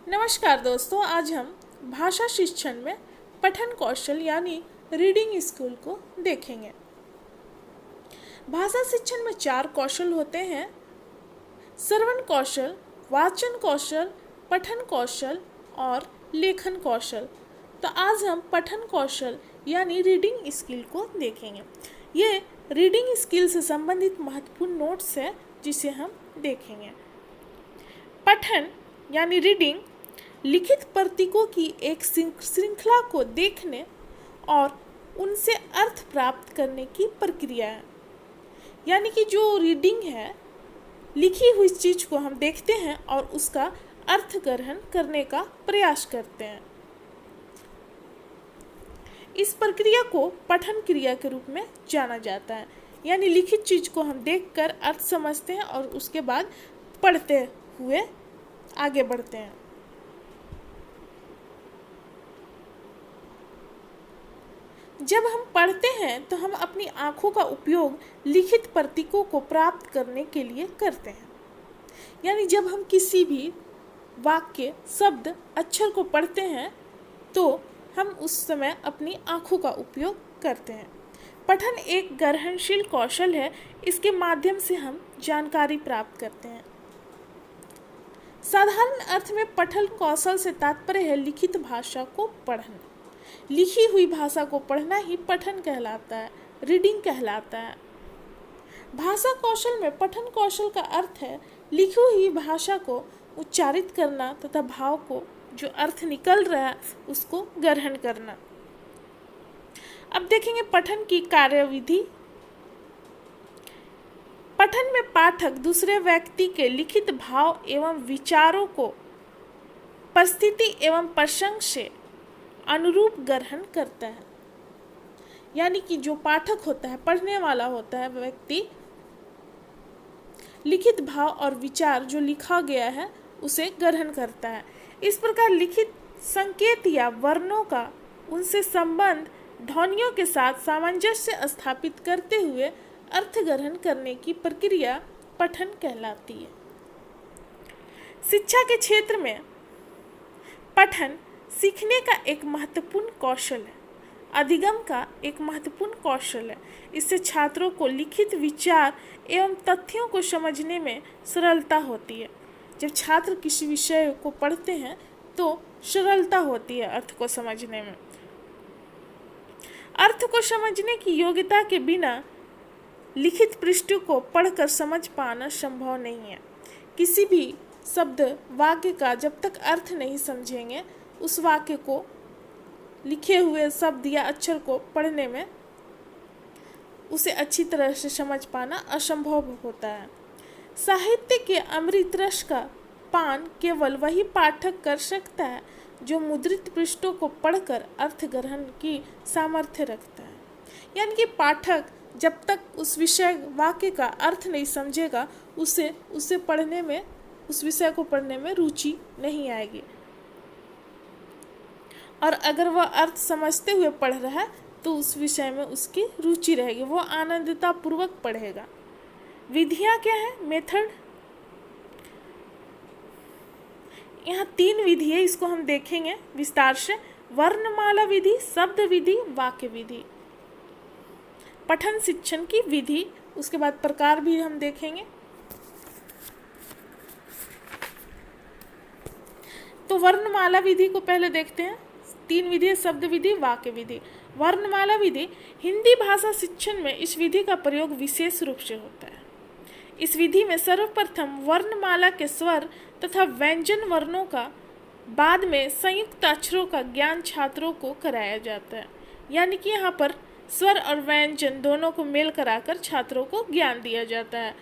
नमस्कार दोस्तों, आज हम भाषा शिक्षण में पठन कौशल यानी रीडिंग स्किल को देखेंगे। भाषा शिक्षण में 4 कौशल होते हैं: श्रवण कौशल, वाचन कौशल, पठन कौशल और लेखन कौशल। तो आज हम पठन कौशल यानी रीडिंग स्किल को देखेंगे। ये रीडिंग स्किल से संबंधित महत्वपूर्ण नोट्स है जिसे हम देखेंगे। पठन यानी रीडिंग लिखित प्रतीकों की एक श्रृंखला को देखने और उनसे अर्थ प्राप्त करने की प्रक्रिया है। यानी कि जो रीडिंग है, लिखी हुई चीज़ को हम देखते हैं और उसका अर्थ ग्रहण करने का प्रयास करते हैं। इस प्रक्रिया को पठन क्रिया के रूप में जाना जाता है। यानी लिखित चीज़ को हम देखकर अर्थ समझते हैं और उसके बाद पढ़ते हुए आगे बढ़ते हैं। जब हम पढ़ते हैं तो हम अपनी आँखों का उपयोग लिखित प्रतीकों को प्राप्त करने के लिए करते हैं। यानी जब हम किसी भी वाक्य, शब्द, अक्षर को पढ़ते हैं तो हम उस समय अपनी आँखों का उपयोग करते हैं। पठन एक ग्रहणशील कौशल है, इसके माध्यम से हम जानकारी प्राप्त करते हैं। साधारण अर्थ में पठन कौशल से तात्पर्य है लिखित भाषा को पढ़ना। लिखी हुई भाषा को पढ़ना ही पठन कहलाता है, रीडिंग कहलाता है। भाषा कौशल में पठन कौशल का अर्थ है लिखी हुई भाषा को उच्चारित करना तथा भाव को जो अर्थ निकल रहा है उसको ग्रहण करना। अब देखेंगे पठन की कार्यविधि। पठन में पाठक दूसरे व्यक्ति के लिखित भाव एवं विचारों को परिस्थिति एवं प्रसंग से अनुरूप ग्रहण करता है। यानी कि जो पाठक होता है, पढ़ने वाला होता है व्यक्ति, लिखित भाव और विचार जो लिखा गया है उसे ग्रहण करता है। इस प्रकार लिखित संकेत या वर्णों का उनसे संबंध ध्वनियों के साथ सामंजस्य स्थापित करते हुए अर्थ ग्रहण करने की प्रक्रिया पठन कहलाती है। शिक्षा के क्षेत्र में पठन सीखने का एक महत्वपूर्ण कौशल है, अधिगम का एक महत्वपूर्ण कौशल है। इससे छात्रों को लिखित विचार एवं तथ्यों को समझने में सरलता होती है। जब छात्र किसी विषय को पढ़ते हैं तो सरलता होती है अर्थ को समझने में। अर्थ को समझने की योग्यता के बिना लिखित पृष्ठ को पढ़कर समझ पाना संभव नहीं है। किसी भी शब्द, वाक्य का जब तक अर्थ नहीं समझेंगे, उस वाक्य को, लिखे हुए शब्द या अक्षर को पढ़ने में उसे अच्छी तरह से समझ पाना असंभव होता है। साहित्य के अमृत रस का पान केवल वही पाठक कर सकता है जो मुद्रित पृष्ठों को पढ़कर अर्थ ग्रहण की सामर्थ्य रखता है। यानी कि पाठक जब तक उस विषय, वाक्य का अर्थ नहीं समझेगा, उसे पढ़ने में, उस विषय को पढ़ने में रुचि नहीं आएगी। और अगर वह अर्थ समझते हुए पढ़ रहा है तो उस विषय में उसकी रुचि रहेगी, वो आनंदिता पूर्वक पढ़ेगा। विधियाँ क्या है? मेथड। यहाँ 3 विधि है, इसको हम देखेंगे विस्तार से। वर्णमाला विधि, शब्द विधि, वाक्य विधि। पठन शिक्षण की विधि, उसके बाद प्रकार भी हम देखेंगे। तो वर्णमाला विधि को पहले देखते हैं। 3 विधि: शब्द विधि, वाक्य विधि, वर्णमाला विधि। हिंदी भाषा शिक्षण में इस विधि का प्रयोग विशेष रूप से होता है। इस विधि में सर्वप्रथम वर्णमाला के स्वर तथा व्यंजन वर्णों का, बाद में संयुक्त अक्षरों का ज्ञान छात्रों को कराया जाता है। यानी कि यहाँ पर स्वर और व्यंजन दोनों को मेल कराकर छात्रों को ज्ञान दिया जाता है।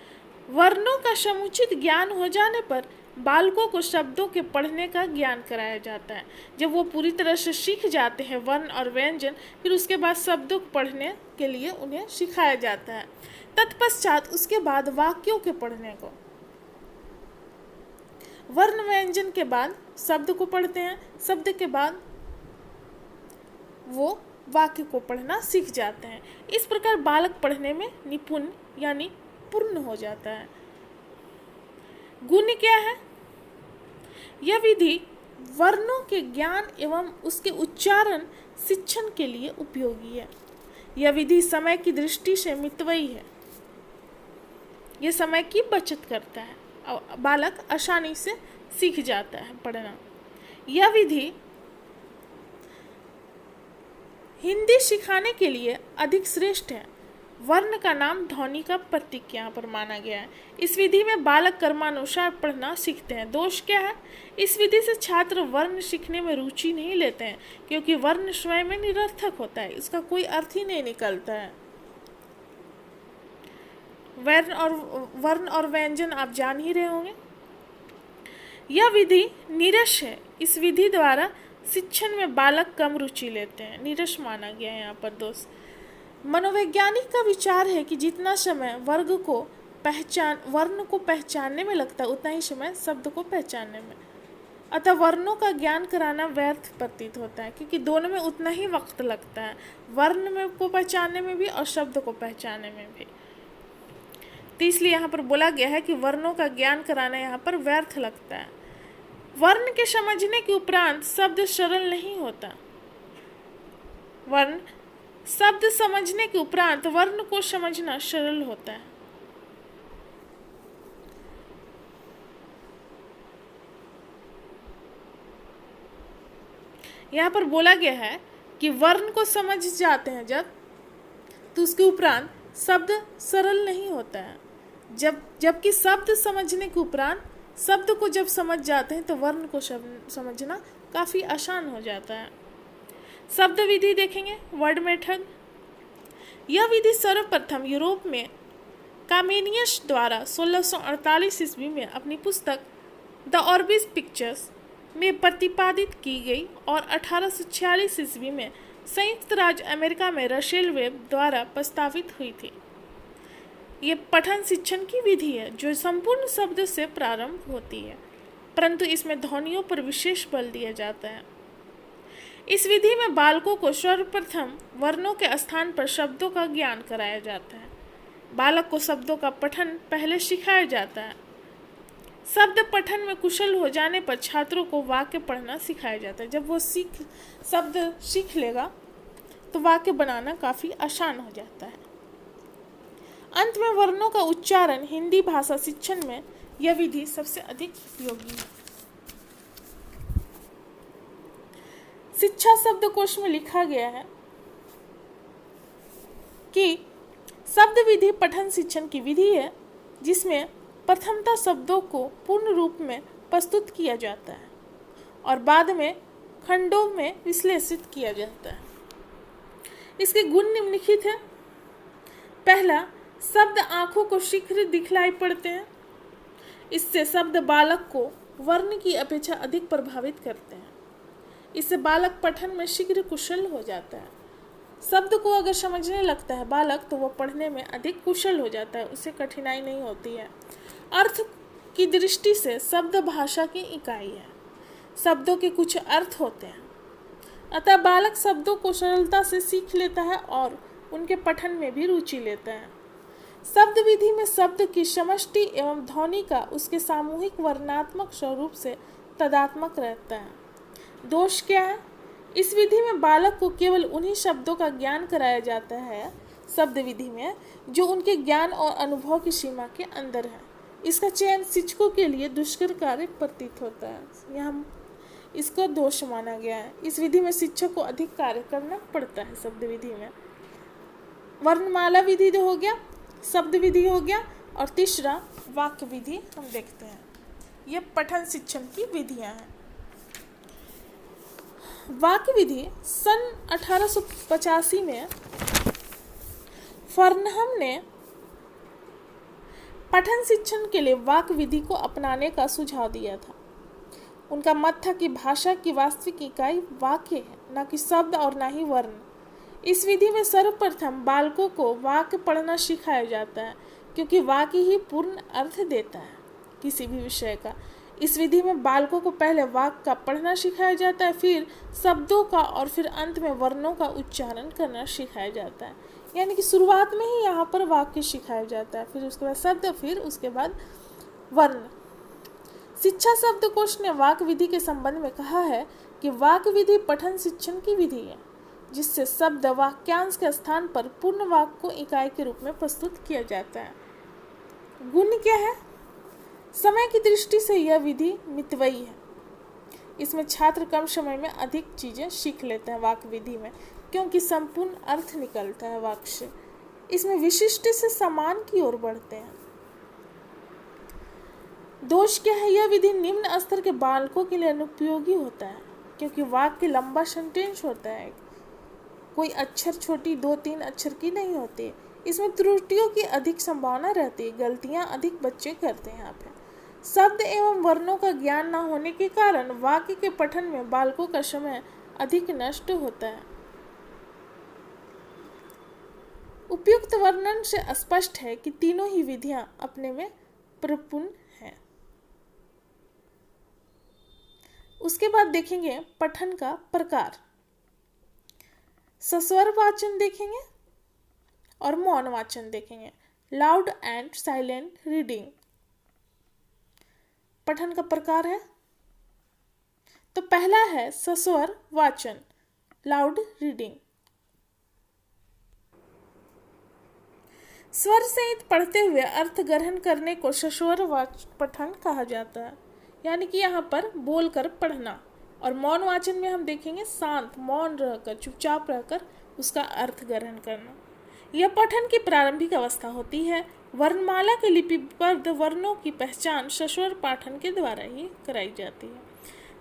वर्णों का समुचित ज्ञान हो जाने पर बालकों को शब्दों के पढ़ने का ज्ञान कराया जाता है। जब वो पूरी तरह से सीख जाते हैं वर्ण और व्यंजन, फिर उसके बाद शब्दों को पढ़ने के लिए उन्हें सिखाया जाता है। तत्पश्चात उसके बाद वाक्यों के पढ़ने को, वर्ण व्यंजन के बाद शब्द को पढ़ते हैं, शब्द के बाद वो वाक्य को पढ़ना सीख जाते हैं। इस प्रकार बालक पढ़ने में निपुण यानी पूर्ण हो जाता है। गुण क्या है? यह विधि वर्णों के ज्ञान एवं उसके उच्चारण शिक्षण के लिए उपयोगी है। यह विधि समय की दृष्टि से मितव्ययी है। यह समय की बचत करता है और बालक आसानी से सीख जाता है पढ़ना। यह विधि हिंदी सिखाने के लिए अधिक श्रेष्ठ है। वर्ण का नाम ध्वनि का प्रतीक यहाँ पर माना गया है। इस विधि में बालक कर्मानुसार पढ़ना सीखते हैं। दोष क्या है? इस विधि से छात्र वर्ण सीखने में रुचि नहीं लेते हैं, क्योंकि वर्ण स्वयं में निरर्थक होता है, इसका कोई अर्थ ही नहीं निकलता है। वर्ण और व्यंजन आप जान ही रहे होंगे। यह विधि नीरस है। इस विधि द्वारा शिक्षण में बालक कम रुचि लेते हैं। नीरस माना गया है यहाँ पर दोष। मनोवैज्ञानिक का विचार है कि जितना समय वर्ण को पहचानने में लगता है, उतना ही समय शब्द को पहचानने में। अतः वर्णों का ज्ञान कराना व्यर्थ प्रतीत होता है, क्योंकि दोनों में उतना ही वक्त लगता है, वर्ण में को पहचानने में भी और शब्द को पहचानने में भी। तो इसलिए यहाँ पर बोला गया है कि वर्णों का ज्ञान कराना यहाँ पर व्यर्थ लगता है। वर्ण के समझने के उपरांत शब्द सरल नहीं होता। शब्द समझने के उपरांत वर्ण को समझना सरल होता है। यहाँ पर बोला गया है कि वर्ण को समझ जाते हैं जब, तो उसके उपरांत शब्द सरल नहीं होता है। जबकि शब्द समझने के उपरांत शब्द को जब समझ जाते हैं तो वर्ण को समझना काफ़ी आसान हो जाता है। शब्द विधि देखेंगे, वर्ड मेथड। यह विधि सर्वप्रथम यूरोप में कामेनियस द्वारा 1648 ईस्वी में अपनी पुस्तक द ऑर्बिस पिक्चर्स में प्रतिपादित की गई और 1846 ईस्वी में संयुक्त राज्य अमेरिका में रसेल वेब द्वारा प्रस्तावित हुई थी। ये पठन शिक्षण की विधि है जो संपूर्ण शब्द से प्रारंभ होती है, परंतु इसमें ध्वनियों पर विशेष बल दिया जाता है। इस विधि में बालकों को सर्वप्रथम वर्णों के स्थान पर शब्दों का ज्ञान कराया जाता है। बालक को शब्दों का पठन पहले सिखाया जाता है। शब्द पठन में कुशल हो जाने पर छात्रों को वाक्य पढ़ना सिखाया जाता है। जब वो शब्द सीख लेगा तो वाक्य बनाना काफ़ी आसान हो जाता है। अंत में वर्णों का उच्चारण हिंदी भाषा शिक्षण में यह विधि सबसे अधिक उपयोगी है। शिक्षा शब्दकोश में लिखा गया है कि शब्द विधि पठन शिक्षण की विधि है जिसमें प्रथमतः शब्दों को पूर्ण रूप में प्रस्तुत किया जाता है और बाद में खंडों में विश्लेषित किया जाता है। इसके गुण निम्नलिखित हैं। पहला, शब्द आंखों को शीघ्र दिखलाई पड़ते हैं। इससे शब्द बालक को वर्ण की अपेक्षा अधिक प्रभावित करते हैं। इससे बालक पठन में शीघ्र कुशल हो जाता है। शब्द को अगर समझने लगता है बालक तो वह पढ़ने में अधिक कुशल हो जाता है, उसे कठिनाई नहीं होती है। अर्थ की दृष्टि से शब्द भाषा की इकाई है। शब्दों के कुछ अर्थ होते हैं, अतः बालक शब्दों को सरलता से सीख लेता है और उनके पठन में भी रुचि लेता है। शब्द विधि में शब्द की समष्टि एवं ध्वनि का उसके सामूहिक वर्णात्मक स्वरूप से तदात्मक रहता है। दोष क्या है? इस विधि में बालक को केवल उन्हीं शब्दों का ज्ञान कराया जाता है शब्द विधि में जो उनके ज्ञान और अनुभव की सीमा के अंदर है। इसका चयन शिक्षकों के लिए दुष्कर कार्य प्रतीत होता है। यहाँ इसको दोष माना गया है। इस विधि में शिक्षक को अधिक कार्य करना पड़ता है। शब्द विधि में वर्णमाला विधि हो गया, शब्द विधि हो गया, और तीसरा वाक्य विधि हम देखते हैं। ये पठन शिक्षण की विधियां हैं। वाक्य विधि सन 1885 में फर्नहम ने पठन शिक्षण के लिए वाक्य विधि को अपनाने का सुझाव दिया था। उनका मत था कि भाषा की वास्तविक इकाई वाक्य है, न कि शब्द और न ही वर्ण। इस विधि में सर्वप्रथम बालकों को वाक्य पढ़ना सिखाया जाता है, क्योंकि वाक्य ही पूर्ण अर्थ देता है किसी भी विषय का। इस विधि में बालकों को पहले वाक्य का पढ़ना सिखाया जाता है, फिर शब्दों का और फिर अंत में वर्णों का उच्चारण करना सिखाया जाता है। यानी कि शुरुआत में ही यहाँ पर वाक्य सिखाया जाता है, फिर उसके बाद शब्द, फिर उसके बाद वर्ण। शिक्षा शब्दकोश ने वाक्य विधि के संबंध में कहा है कि वाक्य विधि पठन शिक्षण की विधि है जिससे शब्द वाक्यांश के स्थान पर पूर्ण वाक्य को इकाई के रूप में प्रस्तुत किया जाता है। गुण क्या है? समय की दृष्टि से यह विधि मितव्ययी है। इसमें छात्र कम समय में अधिक चीजें सीख लेते हैं वाक्य विधि में, क्योंकि संपूर्ण अर्थ निकलता है वाक्य से। इसमें विशिष्ट से समान की ओर बढ़ते हैं। दोष क्या है? यह विधि निम्न स्तर के बालकों के लिए अनुपयोगी होता है, क्योंकि वाक्य लंबा सेंटेंस होता है, कोई अक्षर छोटी 2-3 अक्षर की नहीं होती। इसमें त्रुटियों की अधिक संभावना रहती है, गलतियां अधिक बच्चे करते हैं। यहाँ पे शब्द एवं वर्णों का ज्ञान न होने के कारण वाक्य के पठन में बालकों का समय अधिक नष्ट होता है। उपयुक्त वर्णन से स्पष्ट है कि तीनों ही विधियां अपने में परिपूर्ण हैं। उसके बाद देखेंगे पठन का प्रकार। सस्वर वाचन देखेंगे और मौन वाचन देखेंगे। लाउड एंड साइलेंट रीडिंग पठन का प्रकार है। तो पहला है सस्वर वाचन, लाउड रीडिंग। स्वर सहित पढ़ते हुए अर्थ ग्रहण करने को सस्वर पठन कहा जाता है, यानी कि यहाँ पर बोलकर पढ़ना। और मौन वाचन में हम देखेंगे शांत मौन रहकर चुपचाप रहकर उसका अर्थ ग्रहण करना। यह पठन की प्रारंभिक अवस्था होती है। वर्णमाला के लिपिबद्ध वर्णों की पहचान सस्वर पाठन के द्वारा ही कराई जाती है।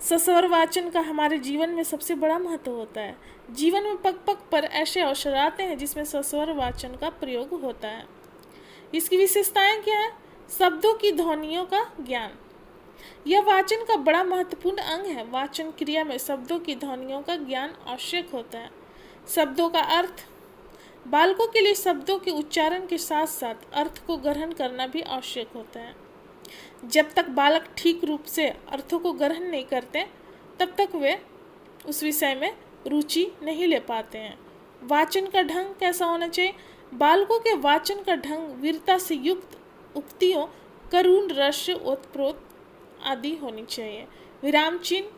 सस्वर वाचन का हमारे जीवन में सबसे बड़ा महत्व होता है। जीवन में पग पग पर ऐसे अवसर आते हैं जिसमें सस्वर वाचन का प्रयोग होता है। इसकी विशेषताएं क्या है? शब्दों की ध्वनियों का ज्ञान, यह वाचन का बड़ा महत्वपूर्ण अंग है। वाचन क्रिया में शब्दों की ध्वनियों का ज्ञान आवश्यक होता है। शब्दों का अर्थ, बालकों के लिए शब्दों के उच्चारण के साथ साथ अर्थ को ग्रहण करना भी आवश्यक होता है। जब तक बालक ठीक रूप से अर्थों को ग्रहण नहीं करते तब तक वे उस विषय में रुचि नहीं ले पाते हैं। वाचन का ढंग कैसा होना चाहिए? बालकों के वाचन का ढंग वीरता से युक्त उक्तियों, करुण रस, ओतप्रोत आदि होनी चाहिए। विराम चिन्ह,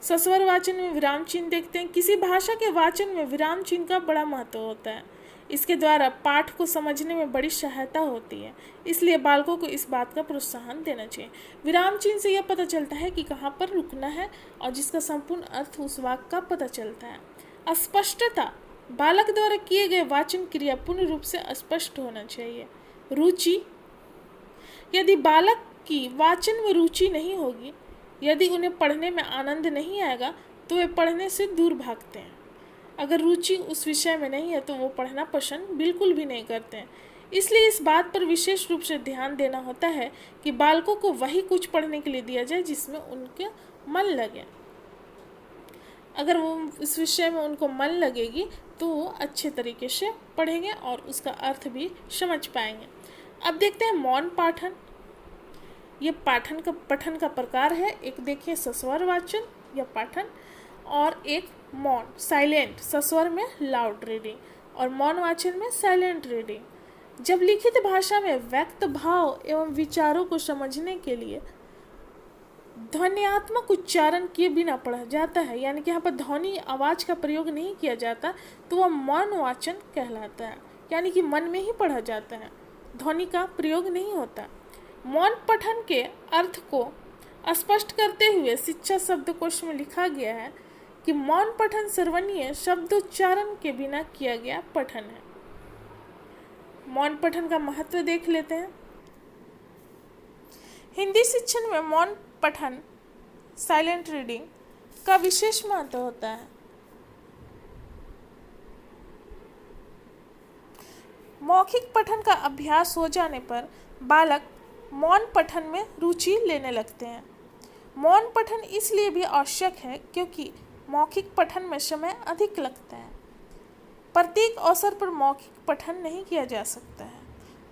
सस्वर वाचन में विराम चिन्ह देखते हैं। किसी भाषा के वाचन में विराम चिन्ह का बड़ा महत्व होता है। इसके द्वारा पाठ को समझने में बड़ी सहायता होती है, इसलिए बालकों को इस बात का प्रोत्साहन देना चाहिए। विराम चिन्ह से यह पता चलता है कि कहाँ पर रुकना है और जिसका संपूर्ण अर्थ उस वाक्य का पता चलता है। अस्पष्टता, बालक द्वारा किए गए वाचन क्रिया पूर्ण रूप से स्पष्ट होना चाहिए। रुचि, यदि बालक की वाचन में रुचि नहीं होगी, यदि उन्हें पढ़ने में आनंद नहीं आएगा तो वे पढ़ने से दूर भागते हैं। अगर रुचि उस विषय में नहीं है तो वो पढ़ना पसंद बिल्कुल भी नहीं करते हैं। इसलिए इस बात पर विशेष रूप से ध्यान देना होता है कि बालकों को वही कुछ पढ़ने के लिए दिया जाए जिसमें उनके मन लगे। अगर वो इस विषय में उनको मन लगेगी तो वो अच्छे तरीके से पढ़ेंगे और उसका अर्थ भी समझ पाएंगे। अब देखते हैं मौन पाठन। ये पठन का प्रकार है। एक देखिए सस्वर वाचन या पाठन और एक मौन साइलेंट, सस्वर में लाउड रीडिंग और मौन वाचन में साइलेंट रीडिंग। जब लिखित भाषा में व्यक्त भाव एवं विचारों को समझने के लिए ध्वन्यात्मक उच्चारण किए बिना पढ़ा जाता है, यानी कि यहाँ पर ध्वनि आवाज का प्रयोग नहीं किया जाता, तो वह मौन वाचन कहलाता है, यानी कि मन में ही पढ़ा जाता है, ध्वनि का प्रयोग नहीं होता। मौन पठन के अर्थ को स्पष्ट करते हुए शिक्षा शब्दकोश में लिखा गया है कि मौन पठन सर्वनीय शब्दोच्चारण के बिना किया गया पठन है। मौन पठन का महत्व देख लेते हैं। हिंदी शिक्षण में मौन पठन, साइलेंट रीडिंग का विशेष महत्व होता है। मौखिक पठन का अभ्यास हो जाने पर बालक मौन पठन में रुचि लेने लगते हैं। मौन पठन इसलिए भी आवश्यक है क्योंकि मौखिक पठन में समय अधिक लगता है। प्रत्येक अवसर पर मौखिक पठन नहीं किया जा सकता है।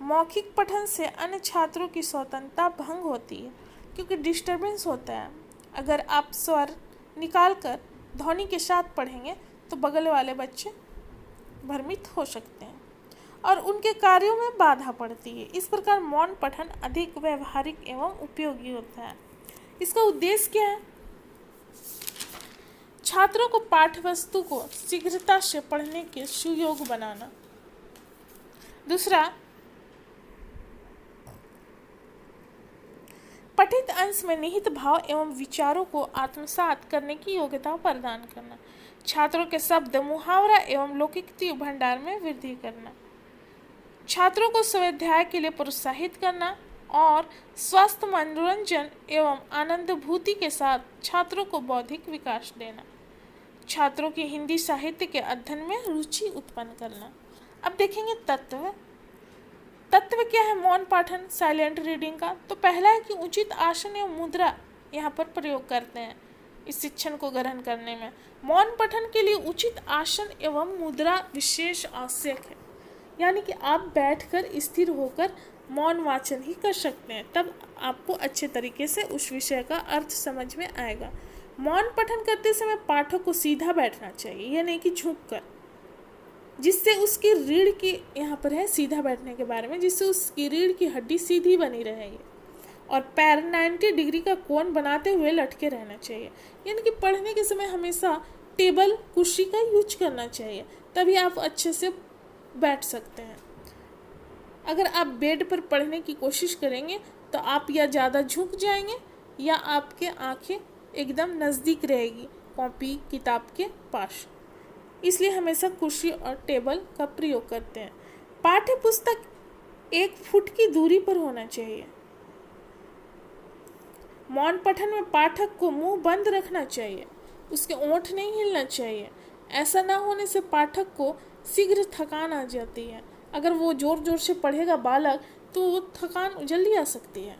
मौखिक पठन से अन्य छात्रों की स्वतंत्रता भंग होती है क्योंकि डिस्टर्बेंस होता है। अगर आप स्वर निकालकर ध्वनि के साथ पढ़ेंगे तो बगल वाले बच्चे भ्रमित हो सकते हैं और उनके कार्यों में बाधा पड़ती है। इस प्रकार मौन पठन अधिक व्यवहारिक एवं उपयोगी होता है। इसका उद्देश्य क्या है? छात्रों को पाठ्यवस्तु को शीघ्रता से पढ़ने के सुयोग्य बनाना। दूसरा, पठित अंश में निहित भाव एवं विचारों को आत्मसात करने की योग्यता प्रदान करना। छात्रों के शब्द, मुहावरा एवं लोकोक्ति भंडार में वृद्धि करना। छात्रों को स्वाध्याय के लिए प्रोत्साहित करना और स्वस्थ मनोरंजन एवं आनंदभूति के साथ छात्रों को बौद्धिक विकास देना। छात्रों की हिंदी साहित्य के अध्ययन में रुचि उत्पन्न करना। अब देखेंगे तत्व। तत्व क्या है मौन पाठन साइलेंट रीडिंग का? तो पहला है कि उचित आसन एवं मुद्रा यहाँ पर प्रयोग करते हैं इस शिक्षण को ग्रहण करने में। मौन पठन के लिए उचित आसन एवं मुद्रा विशेष आवश्यक है, यानी कि आप बैठकर स्थिर होकर मौन वाचन ही कर सकते हैं, तब आपको अच्छे तरीके से उस विषय का अर्थ समझ में आएगा। मौन पठन करते समय पाठक को सीधा बैठना चाहिए, यह नहीं कि झुक कर, जिससे उसकी रीढ़ की, यहाँ पर है सीधा बैठने के बारे में, जिससे उसकी रीढ़ की हड्डी सीधी बनी रहेगी और पैर 90 डिग्री का कोण बनाते हुए लटके रहना चाहिए। यानी कि पढ़ने के समय हमेशा टेबल कुर्सी का यूज करना चाहिए, तभी आप अच्छे से बैठ सकते हैं। अगर आप बेड पर पढ़ने की कोशिश करेंगे तो आप या ज़्यादा झुक जाएंगे या आपके आंखें एकदम नज़दीक रहेगी कॉपी किताब के पास। इसलिए हमेशा कुर्सी और टेबल का प्रयोग करते हैं। पाठ्य पुस्तक 1 फुट की दूरी पर होना चाहिए। मौन पठन में पाठक को मुंह बंद रखना चाहिए, उसके ओंठ नहीं हिलना चाहिए। ऐसा ना होने से पाठक को शीघ्र थकान आ जाती है। अगर वो जोर जोर से पढ़ेगा बालक तो वो थकान जल्दी आ सकती है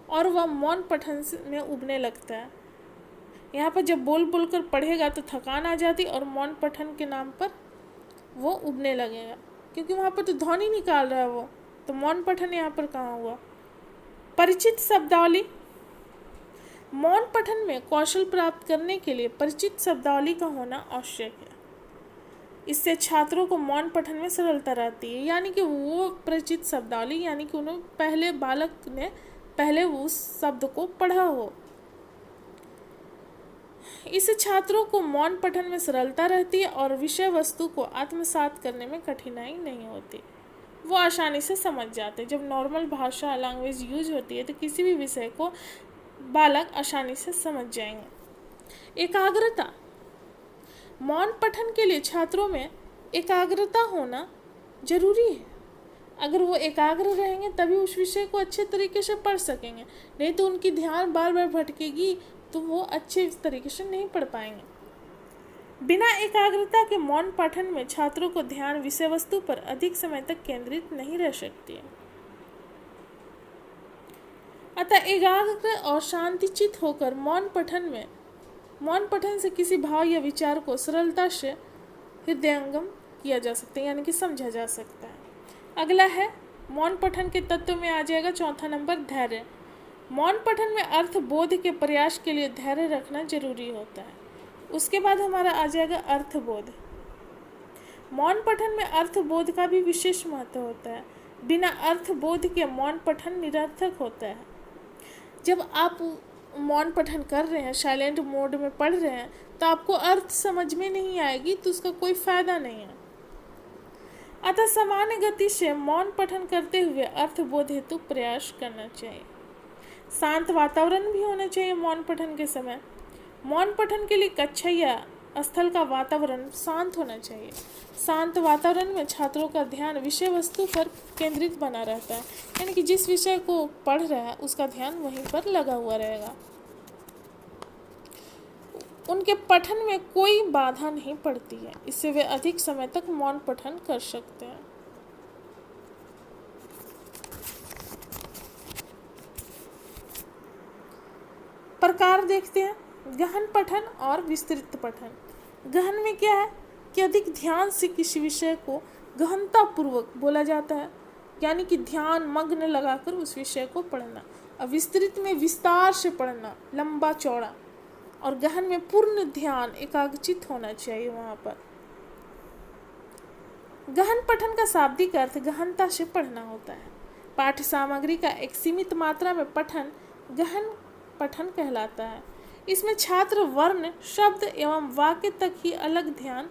और वह मौन पठन में उबने लगता है। यहाँ पर जब बोल बोल कर पढ़ेगा तो थकान आ जाती और मौन पठन के नाम पर वो उबने लगेगा, क्योंकि वहाँ पर तो ध्वनि निकाल रहा है वो, तो मौन पठन यहाँ पर कहाँ हुआ। परिचित शब्दावली। मौन पठन में कौशल प्राप्त करने के लिए परिचित शब्दावली का होना आवश्यक है। इससे छात्रों को मौन पठन में सरलता रहती है, यानी कि वो परिचित शब्दावली, यानी कि उन्हें पहले बालक ने पहले उस शब्द को पढ़ा हो। इससे छात्रों को मौन पठन में सरलता रहती है और विषय वस्तु को आत्मसात करने में कठिनाई नहीं होती, वो आसानी से समझ जाते हैं। जब नॉर्मल भाषा लैंग्वेज यूज होती है तो किसी भी विषय को बालक आसानी से समझ जाएंगे। एकाग्रता। मौन पठन के लिए छात्रों में एकाग्रता होना जरूरी है। अगर वो एकाग्र रहेंगे तभी उस विषय को अच्छे तरीके से पढ़ सकेंगे, नहीं तो उनकी ध्यान बार बार भटकेगी तो वो अच्छे तरीके से नहीं पढ़ पाएंगे। बिना एकाग्रता के मौन पठन में छात्रों को ध्यान विषय वस्तु पर अधिक समय तक केंद्रित नहीं रह सकती है। अतः एकाग्र और शांतिचित होकर मौन पठन से किसी भाव या विचार को सरलता से हृदयंगम किया जा सकता है, यानी कि समझा जा सकता है। अगला है मौन पठन के तत्व में आ जाएगा चौथा नंबर धैर्य। मौन पठन में अर्थ बोध के प्रयास के लिए धैर्य रखना जरूरी होता है। उसके बाद हमारा आ जाएगा अर्थबोध। मौन पठन में अर्थबोध का भी विशेष महत्व होता है। बिना अर्थबोध के मौन पठन निरर्थक होता है। जब आप मौन पठन कर रहे हैं, साइलेंट मोड में पढ़ रहे हैं, तो आपको अर्थ समझ में नहीं आएगी तो उसका कोई फायदा नहीं है। अतः सामान्य गति से मौन पठन करते हुए अर्थबोध हेतु प्रयास करना चाहिए। शांत वातावरण भी होना चाहिए मौन पठन के समय। मौन पठन के लिए कक्षा या स्थल का वातावरण शांत होना चाहिए। शांत वातावरण में छात्रों का ध्यान विषय वस्तु पर केंद्रित बना रहता है, यानी कि जिस विषय को पढ़ रहा है उसका ध्यान वहीं पर लगा हुआ रहेगा। उनके पठन में कोई बाधा नहीं पड़ती है, इससे वे अधिक समय तक मौन पठन कर सकते हैं। प्रकार देखते हैं, गहन पठन और विस्तृत पठन। गहन में क्या है कि अधिक ध्यान से किसी विषय को गहनता पूर्वक बोला जाता है, यानी कि ध्यान मग्न लगाकर उस विषय को पढ़ना। और विस्तृत में विस्तार से पढ़ना, लंबा चौड़ा। और गहन में पूर्ण ध्यान एकाग्रचित होना चाहिए वहाँ पर। गहन पठन का शाब्दिक अर्थ गहनता से पढ़ना होता है। पाठ्य सामग्री का एक सीमित मात्रा में पठन गहन पठन कहलाता है। इसमें छात्र वर्ण, शब्द एवं वाक्य तक ही अलग ध्यान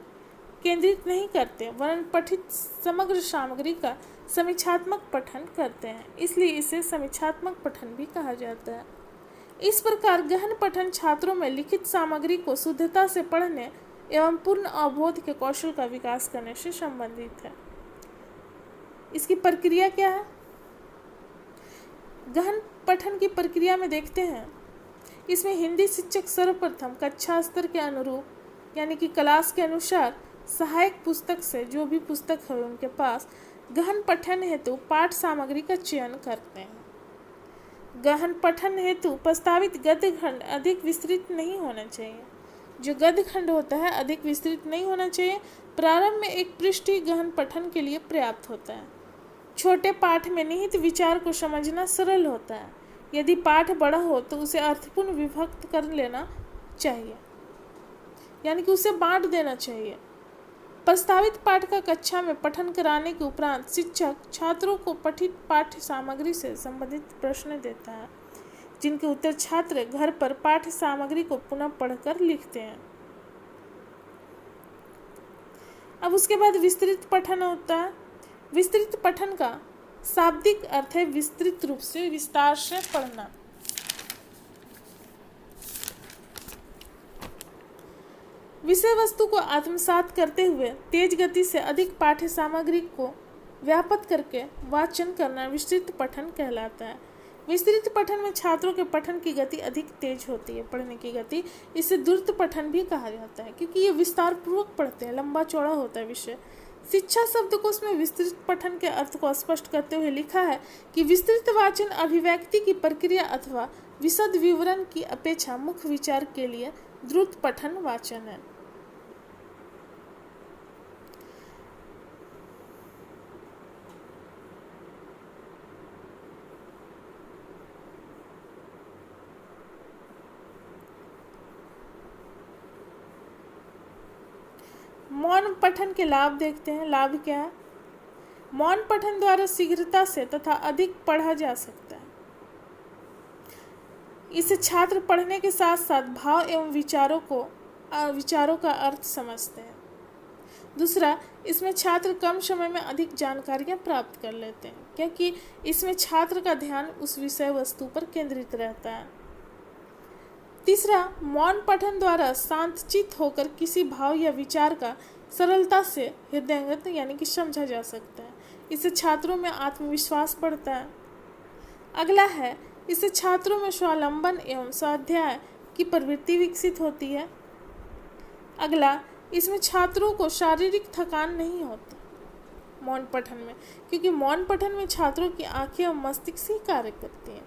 केंद्रित नहीं करते, वरन पठित समग्र सामग्री का समीक्षात्मक पठन करते हैं, इसलिए इसे समीक्षात्मक पठन भी कहा जाता है। इस प्रकार गहन पठन छात्रों में लिखित सामग्री को शुद्धता से पढ़ने एवं पूर्ण अवबोध के कौशल का विकास करने से संबंधित है। इसकी प्रक्रिया क्या है? गहन पठन की प्रक्रिया में देखते हैं, इसमें हिंदी शिक्षक सर्वप्रथम कक्षा स्तर के अनुरूप यानी कि क्लास के अनुसार सहायक पुस्तक से, जो भी पुस्तक है उनके पास, गहन पठन हेतु पाठ सामग्री का चयन करते हैं। गहन पठन हेतु प्रस्तावित गद्य खंड अधिक विस्तृत नहीं होना चाहिए। जो गद्य खंड होता है अधिक विस्तृत नहीं होना चाहिए। प्रारंभ में एक पृष्ठ ही गहन पठन के लिए पर्याप्त होता है। छोटे पाठ में निहित विचार को समझना सरल होता है। यदि पाठ बड़ा हो तो उसे अर्थपूर्ण विभक्त कर लेना चाहिए, यानी कि उसे बांट देना चाहिए। प्रस्तावित पाठ का कक्षा में पठन कराने के उपरांत शिक्षक छात्रों को पठित पाठ्य सामग्री से संबंधित प्रश्न देता है, जिनके उत्तर छात्र घर पर पाठ्य सामग्री को पुनः पढ़कर लिखते हैं। अब उसके बाद विस्तृत पठन होता है। विस्तृत पठन का शाब्दिक अर्थ है विस्तृत रूप से, विस्तार से पढ़ना। विषय वस्तु को आत्मसात करते हुए तेज गति से अधिक पाठ्य सामग्री को व्यापक करके वाचन करना विस्तृत पठन कहलाता है। विस्तृत पठन में छात्रों के पठन की गति अधिक तेज होती है, पढ़ने की गति। इसे द्रुत पठन भी कहा जाता है, क्योंकि ये विस्तार पूर्वक पढ़ते हैं, लंबा चौड़ा होता है विषय। शिक्षा शब्दकोश में विस्तृत पठन के अर्थ को स्पष्ट करते हुए लिखा है कि विस्तृत वाचन अभिव्यक्ति की प्रक्रिया अथवा विशद विवरण की अपेक्षा मुख्य विचार के लिए द्रुत पठन वाचन है। मौन पठन के लाभ देखते हैं। लाभ क्या है? मौन पठन द्वारा शीघ्रता से तथा अधिक पढ़ा जा सकता है। इसे छात्र पढ़ने के साथ साथ भाव एवं विचारों का अर्थ समझते हैं। दूसरा, इसमें छात्र कम समय में अधिक जानकारियां प्राप्त कर लेते हैं, क्योंकि इसमें छात्र का ध्यान उस विषय वस्तु पर केंद्रित रहता है। तीसरा, मौन पठन द्वारा शांतचित्त होकर किसी भाव या विचार का सरलता से हृदयंगत यानी कि समझा जा सकता है। इससे छात्रों में आत्मविश्वास बढ़ता है। अगला है, इससे छात्रों में स्वावलंबन एवं स्वाध्याय की प्रवृत्ति विकसित होती है। अगला, इसमें छात्रों को शारीरिक थकान नहीं होती मौन पठन में, क्योंकि मौन पठन में छात्रों की आंखें और मस्तिष्क ही कार्य करती हैं,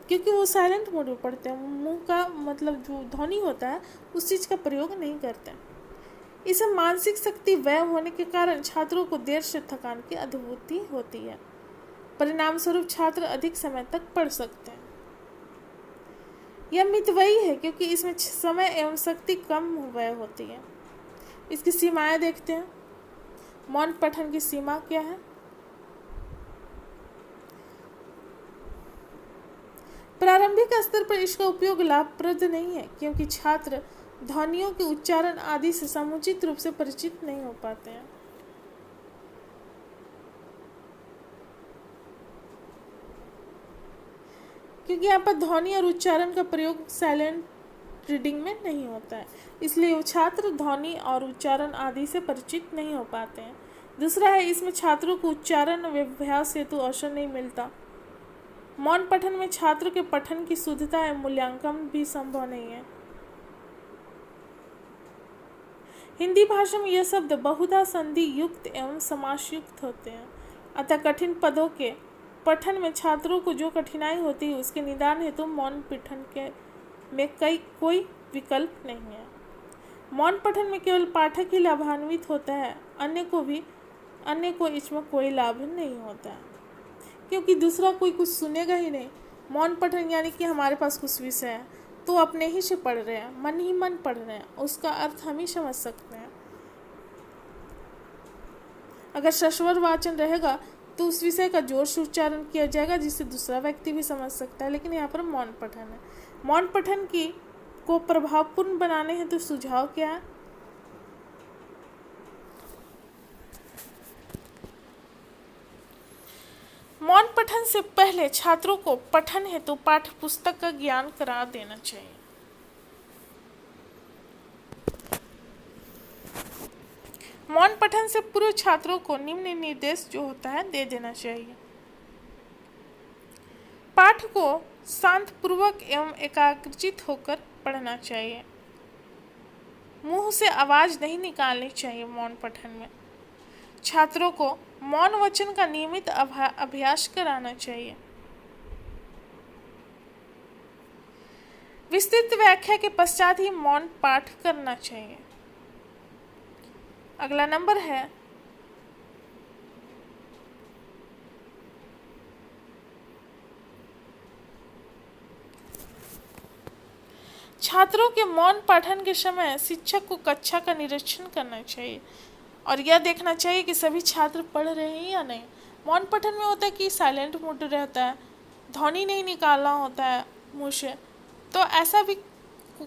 क्योंकि वो साइलेंट मोड में पढ़ते हैं। मुंह का मतलब जो ध्वनि होता है उस चीज़ का प्रयोग नहीं करते। इसे मानसिक शक्ति व्यय होने के कारण छात्रों को देर से थकान की अनुभूति होती है। परिणाम स्वरूप छात्र अधिक समय तक पढ़ सकते हैं। यह मित वही है, क्योंकि इसमें समय एवं शक्ति कम व्यय होती है। इसकी सीमाएं देखते हैं। मौन पठन की सीमा क्या है? प्रारंभिक स्तर पर इसका उपयोग लाभप्रद नहीं है, क्योंकि छात्र ध्वनियों के उच्चारण आदि से समुचित रूप से परिचित नहीं हो पाते हैं। क्योंकि यहाँ पर ध्वनि और उच्चारण का प्रयोग साइलेंट रीडिंग में नहीं होता है, इसलिए वो छात्र ध्वनि और उच्चारण आदि से परिचित नहीं हो पाते हैं। दूसरा है, इसमें छात्रों को उच्चारण व अभ्यास हेतु अवसर नहीं मिलता। मौन पठन में छात्र के पठन की शुद्धता एवं मूल्यांकन भी संभव नहीं है। हिंदी भाषा में यह शब्द बहुधा संधि युक्त एवं समास युक्त होते हैं, अतः कठिन पदों के पठन में छात्रों को जो कठिनाई होती है उसके निदान हेतु मौन पठन के में कोई विकल्प नहीं है। मौन पठन में केवल पाठक ही लाभान्वित होता है, अन्य को इसमें कोई लाभ नहीं होता है, क्योंकि दूसरा कोई कुछ सुनेगा ही नहीं। मौन पठन यानी कि हमारे पास कुछ विषय है तो अपने ही से पढ़ रहे हैं, मन ही मन पढ़ रहे हैं, उसका अर्थ हम ही समझ सकते हैं। अगर सस्वर वाचन रहेगा तो उस विषय का जोर से उच्चारण किया जाएगा जिससे दूसरा व्यक्ति भी समझ सकता है। लेकिन यहाँ पर मौन पठन है। मौन पठन को प्रभावपूर्ण बनाने हेतु सुझाव क्या है? मौन पठन से पहले छात्रों को पठन हेतु पाठ्य पुस्तक का ज्ञान करा देना चाहिए। मौन पठन से पूर्व छात्रों को निम्न निर्देश जो होता है दे देना चाहिए। पाठ को शांत पूर्वक एवं एकाग्रचित होकर पढ़ना चाहिए। मुंह से आवाज नहीं निकालनी चाहिए। मौन पठन में छात्रों को मौन वचन का नियमित अभ्यास कराना चाहिए। विस्तृत व्याख्या के पश्चात ही मौन पाठ करना चाहिए। अगला नंबर है छात्रों के मौन पाठन के समय शिक्षक को कक्षा का निरीक्षण करना चाहिए और यह देखना चाहिए कि सभी छात्र पढ़ रहे हैं या नहीं। मौन पठन में होता है कि साइलेंट मोड रहता है, ध्वनि नहीं निकालना होता है मुँह से। तो ऐसा भी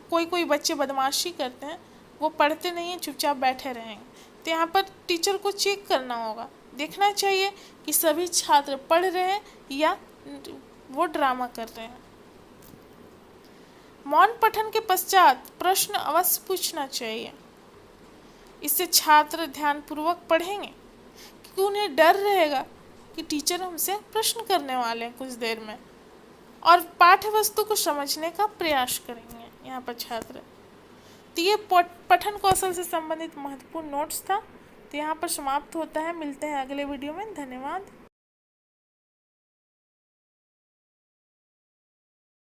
कोई बच्चे बदमाशी करते हैं, वो पढ़ते नहीं हैं, चुपचाप बैठे रहेंगे। तो यहाँ पर टीचर को चेक करना होगा, देखना चाहिए कि सभी छात्र पढ़ रहे हैं या वो ड्रामा कर रहे हैं। मौन पठन के पश्चात प्रश्न अवश्य पूछना चाहिए। इससे छात्र ध्यानपूर्वक पढ़ेंगे क्योंकि उन्हें डर रहेगा कि टीचर हमसे प्रश्न करने वाले हैं कुछ देर में, और पाठ्य वस्तु को समझने का प्रयास करेंगे यहाँ पर छात्र। तो ये पठन कौशल से संबंधित महत्वपूर्ण नोट्स था। तो यहाँ पर समाप्त होता है। मिलते हैं अगले वीडियो में। धन्यवाद।